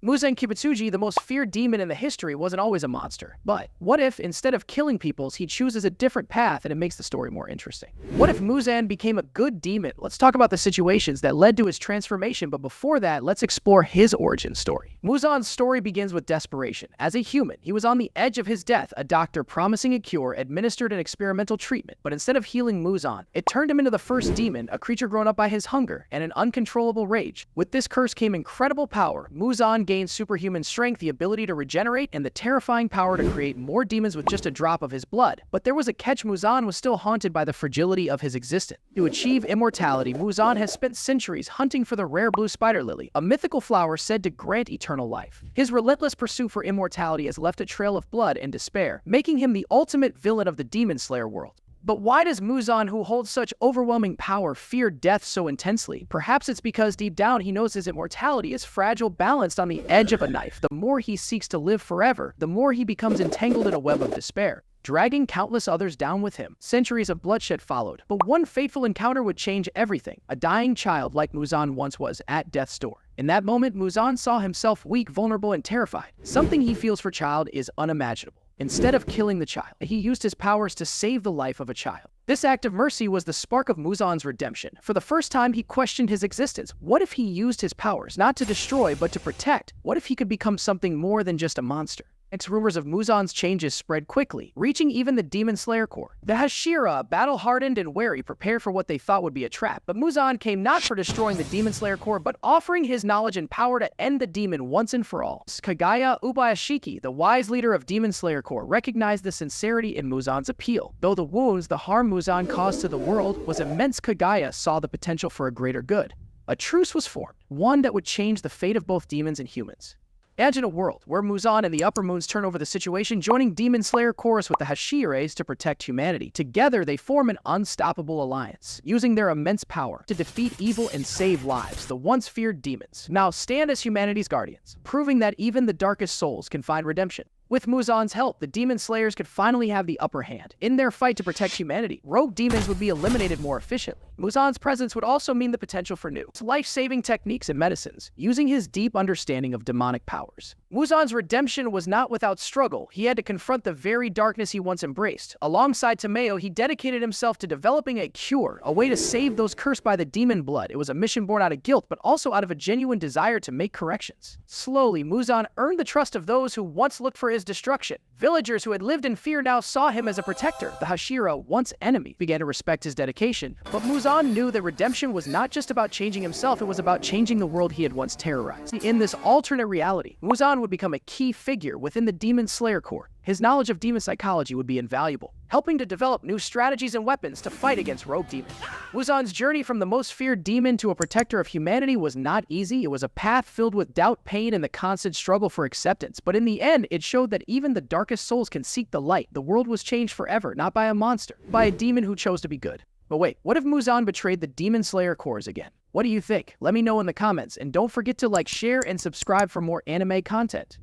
Muzan Kibutsuji, the most feared demon in the history, wasn't always a monster. But what if, instead of killing people, he chooses a different path and it makes the story more interesting? What if Muzan became a good demon? Let's talk about the situations that led to his transformation, but before that, let's explore his origin story. Muzan's story begins with desperation. As a human, he was on the edge of his death. A doctor promising a cure administered an experimental treatment, but instead of healing Muzan, it turned him into the first demon, a creature grown up by his hunger and an uncontrollable rage. With this curse came incredible power. Muzan gained superhuman strength, the ability to regenerate, and the terrifying power to create more demons with just a drop of his blood. But there was a catch. Muzan was still haunted by the fragility of his existence. To achieve immortality, Muzan has spent centuries hunting for the rare blue spider lily, a mythical flower said to grant eternal life. His relentless pursuit for immortality has left a trail of blood and despair, making him the ultimate villain of the Demon Slayer world. But why does Muzan, who holds such overwhelming power, fear death so intensely? Perhaps it's because deep down he knows his immortality is fragile, balanced on the edge of a knife. The more he seeks to live forever, the more he becomes entangled in a web of despair, dragging countless others down with him. Centuries of bloodshed followed, but one fateful encounter would change everything. A dying child, like Muzan once was, at death's door. In that moment, Muzan saw himself weak, vulnerable, and terrified. Something he feels for child is unimaginable. Instead of killing the child, he used his powers to save the life of a child. This act of mercy was the spark of Muzan's redemption. For the first time, he questioned his existence. What if he used his powers not to destroy, but to protect? What if he could become something more than just a monster? Rumors of Muzan's changes spread quickly, reaching even the Demon Slayer Corps. The Hashira, battle-hardened and wary, prepared for what they thought would be a trap. But Muzan came not for destroying the Demon Slayer Corps, but offering his knowledge and power to end the demon once and for all. Kagaya Ubayashiki, the wise leader of Demon Slayer Corps, recognized the sincerity in Muzan's appeal. Though the harm Muzan caused to the world was immense, Kagaya saw the potential for a greater good. A truce was formed, one that would change the fate of both demons and humans. Imagine a world where Muzan and the Upper Moons turn over the situation, joining Demon Slayer chorus with the Hashires to protect humanity. Together, they form an unstoppable alliance, using their immense power to defeat evil and save lives. The once feared demons now stand as humanity's guardians, proving that even the darkest souls can find redemption. With Muzan's help, the Demon Slayers could finally have the upper hand. In their fight to protect humanity, rogue demons would be eliminated more efficiently. Muzan's presence would also mean the potential for new, life-saving techniques and medicines, using his deep understanding of demonic powers. Muzan's redemption was not without struggle. He had to confront the very darkness he once embraced. Alongside Tomeo, he dedicated himself to developing a cure, a way to save those cursed by the demon blood. It was a mission born out of guilt, but also out of a genuine desire to make corrections. Slowly, Muzan earned the trust of those who once looked for his destruction. Villagers who had lived in fear now saw him as a protector. The Hashira, once enemy, began to respect his dedication. But Muzan knew that redemption was not just about changing himself, it was about changing the world he had once terrorized. In this alternate reality, Muzan would become a key figure within the Demon Slayer Corps. His knowledge of demon psychology would be invaluable, helping to develop new strategies and weapons to fight against rogue demons. Muzan's journey from the most feared demon to a protector of humanity was not easy. It was a path filled with doubt, pain, and the constant struggle for acceptance. But in the end, it showed that even the darkest souls can seek the light. The world was changed forever, not by a monster, by a demon who chose to be good. But wait, what if Muzan betrayed the Demon Slayer Corps again? What do you think? Let me know in the comments, and don't forget to like, share, and subscribe for more anime content.